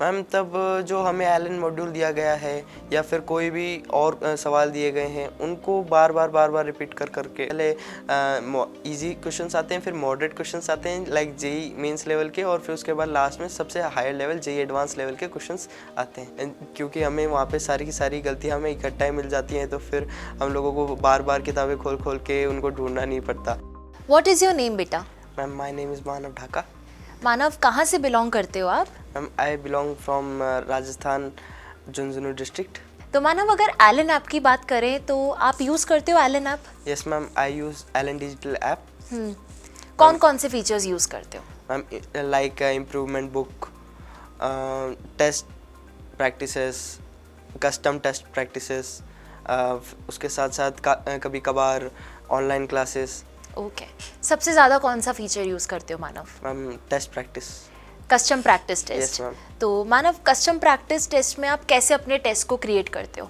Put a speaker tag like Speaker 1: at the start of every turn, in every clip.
Speaker 1: Ma'am तब जो हमें एलन मॉड्यूल दिया गया है या फिर कोई भी और सवाल दिए गए हैं उनको बार बार रिपीट करके पहले इजी क्वेश्चंस आते हैं, फिर मॉडरेट क्वेश्चंस आते हैं लाइक जेई मेंस लेवल के, और फिर उसके बाद लास्ट में सबसे higher level JEE advance level के क्वेश्चंस आते हैं। क्योंकि हमें वहाँ पे सारी की सारी गलतियाँ हमें इकट्ठा ही मिल जाती हैं, तो फिर हम लोगों को बार किताबें खोल के उनको ढूंढना नहीं पड़ता।
Speaker 2: व्हाट इज़ योर नेम बेटा?
Speaker 1: मैम माई नेम इज़ मानव ढाका।
Speaker 2: मानव, कहाँ से बिलोंग करते हो आप?
Speaker 1: Ma'am I belong from Rajasthan, Jhunjhunu district.
Speaker 2: तो मानव, अगर एलन ऐप की बात करें तो आप यूज़ करते हो Allen app?
Speaker 1: Yes ma'am, I use Allen digital app.
Speaker 2: कौन कौन से फीचर्स यूज़ करते हो?
Speaker 1: Ma'am like improvement book, test practices, custom test practices, उसके साथ साथ कभी कभार ऑनलाइन क्लासेस।
Speaker 2: ओके। सबसे ज़्यादा कौन सा फीचर यूज़ करते हो Manav?
Speaker 1: Ma'am test practice.
Speaker 2: Custom practice test.
Speaker 1: Yes ma'am.
Speaker 2: तो मानव, कस्टम प्रैक्टिस टेस्ट में आप कैसे अपने टेस्ट को क्रिएट करते हो?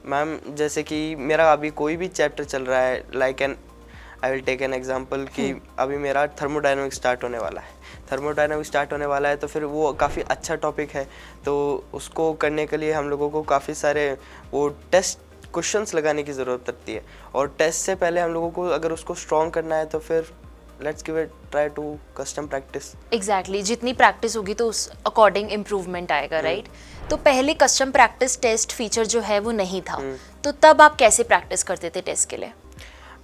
Speaker 1: मैम जैसे कि मेरा अभी कोई भी चैप्टर चल रहा है, like I will take an example कि अभी मेरा थर्मोडायनामिक्स स्टार्ट होने वाला है। थर्मोडायनामिक्स स्टार्ट होने वाला है तो फिर वो काफ़ी अच्छा टॉपिक है, तो उसको करने के लिए हम लोगों को काफ़ी सारे वो टेस्ट क्वेश्चंस लगाने की ज़रूरत पड़ती है, और टेस्ट से पहले हम लोगों को अगर उसको स्ट्रॉन्ग करना है तो फिर let's give it try to custom practice.
Speaker 2: Exactly, जितनी प्रैक्टिस होगी तो उस अकॉर्डिंग इम्प्रूवमेंट आएगा, राइट? तो पहले कस्टम प्रैक्टिस टेस्ट फीचर जो है वो नहीं था, तो तब आप कैसे प्रैक्टिस करते थे टेस्ट के लिए?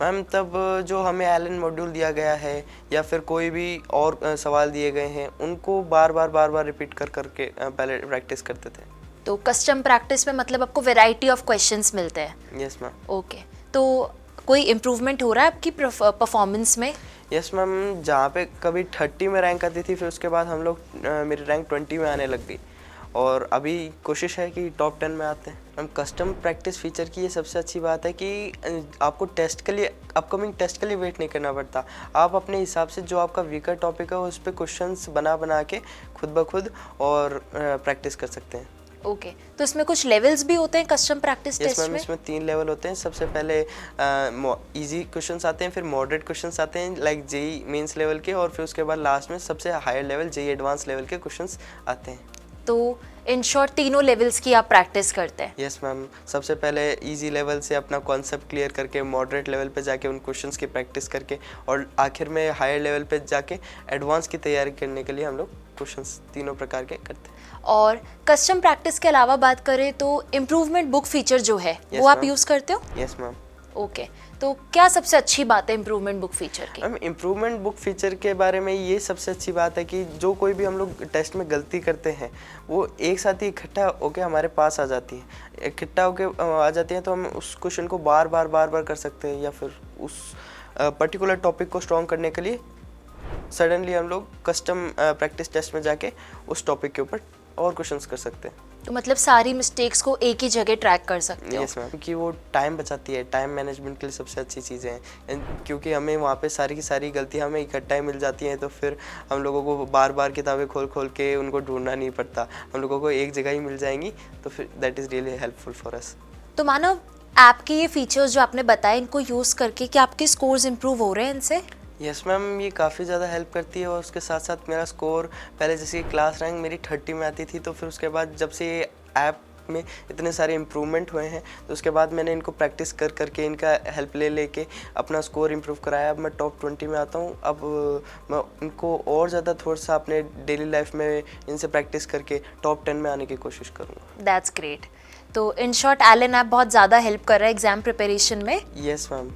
Speaker 1: मैम तब जो हमें एलन मॉड्यूल दिया गया है या फिर कोई भी और सवाल दिए गए हैं उनको बार रिपीट करके पहले प्रैक्टिस करते थे।
Speaker 2: तो कस्टम प्रैक्टिस में मतलब आपको वैरायटी ऑफ क्वेश्चंस मिलते हैं?
Speaker 1: Yes ma'am.
Speaker 2: ओके। तो कोई इम्प्रूवमेंट हो रहा है आपकी परफॉर्मेंस में?
Speaker 1: यस मैम, जहाँ पे कभी 30 में रैंक आती थी, फिर उसके बाद हम लोग मेरी रैंक 20 में आने लग गई, और अभी कोशिश है कि टॉप 10 में आते हैं। मैम कस्टम प्रैक्टिस फीचर की ये सबसे अच्छी बात है कि आपको टेस्ट के लिए, अपकमिंग टेस्ट के लिए वेट नहीं करना पड़ता। आप अपने हिसाब से जो आपका वीकर टॉपिक है उस पर क्वेश्चंस बना के खुद ब खुद और प्रैक्टिस कर सकते हैं।
Speaker 2: ओके। तो इसमें कुछ लेवल्स भी होते हैं कस्टम प्रैक्टिस टेस्ट में?
Speaker 1: इसमें 3 लेवल होते हैं। सबसे पहले इजी क्वेश्चंस आते हैं, फिर मॉडरेट क्वेश्चंस आते हैं लाइक जेई मेंस लेवल के, और फिर उसके बाद लास्ट में सबसे higher level JEE advance level के क्वेश्चंस आते हैं।
Speaker 2: तो इन शॉर्ट तीनों लेवल्स की आप प्रैक्टिस करते हैं?
Speaker 1: यस मैम, सबसे पहले इजी लेवल से अपना कॉन्सेप्ट क्लियर करके मॉडरेट लेवल पे जाके उन क्वेश्चंस की प्रैक्टिस करके, और आखिर में हायर लेवल पे जाके एडवांस की तैयारी करने के लिए हम लोग क्वेश्चंस तीनों प्रकार के करते हैं।
Speaker 2: और कस्टम प्रैक्टिस के अलावा बात करें तो इम्प्रूवमेंट बुक फीचर जो है वो आप यूज़ करते हो?
Speaker 1: Yes ma'am.
Speaker 2: ओके। तो क्या सबसे अच्छी बात है इम्प्रूवमेंट बुक फीचर की?
Speaker 1: मैम इम्प्रूवमेंट बुक फीचर के बारे में ये सबसे अच्छी बात है कि जो कोई भी हम लोग टेस्ट में गलती करते हैं वो एक साथ ही इकट्ठा होके हमारे पास आ जाती है। इकट्ठा होके आ जाती हैं तो हम उस क्वेश्चन को बार बार कर सकते हैं, या फिर उस पर्टिकुलर टॉपिक को स्ट्रॉन्ग करने के लिए सडनली हम लोग कस्टम प्रैक्टिस टेस्ट में जाके उस टॉपिक के ऊपर और क्वेश्चंस कर सकते हैं।
Speaker 2: तो मतलब सारी मिस्टेक्स को एक ही जगह ट्रैक कर सकते हो?
Speaker 1: यस मैम, क्योंकि वो टाइम बचाती है। टाइम मैनेजमेंट के लिए सबसे अच्छी चीज़ें हैं, क्योंकि हमें वहाँ पे सारी की सारी गलतियाँ हमें इकट्ठा ही मिल जाती हैं, तो फिर हम लोगों को बार किताबें खोल के उनको ढूंढना नहीं पड़ता, हम लोगों को एक जगह ही मिल जाएंगी, तो फिर that is really helpful for us.
Speaker 2: तो मानव, ऐप के ये फीचर्स जो आपने बताए इनको यूज़ करके क्या आपके स्कोर्स इंप्रूव हो रहे हैं इनसे?
Speaker 1: यस मैम, ये काफ़ी ज़्यादा हेल्प करती है, और उसके साथ साथ मेरा स्कोर पहले जैसे क्लास रैंक मेरी 30 में आती थी, तो फिर उसके बाद जब से ये ऐप में इतने सारे इम्प्रूवमेंट हुए हैं तो उसके बाद मैंने इनको प्रैक्टिस करके इनका हेल्प लेके अपना स्कोर इम्प्रूव कराया। अब मैं टॉप 20 में आता हूँ। अब मैं इनको और ज़्यादा थोड़ा सा अपने डेली लाइफ में इनसे प्रैक्टिस करके टॉप 10 में आने की कोशिश करूँगा।
Speaker 2: That's great. तो इन शॉर्ट एलन ऐप बहुत ज़्यादा हेल्प कर रहा है एग्जाम प्रिपरेशन में?
Speaker 1: Yes ma'am.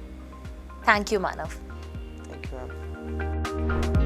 Speaker 2: Thank you Manav.
Speaker 1: Thank you ma'am.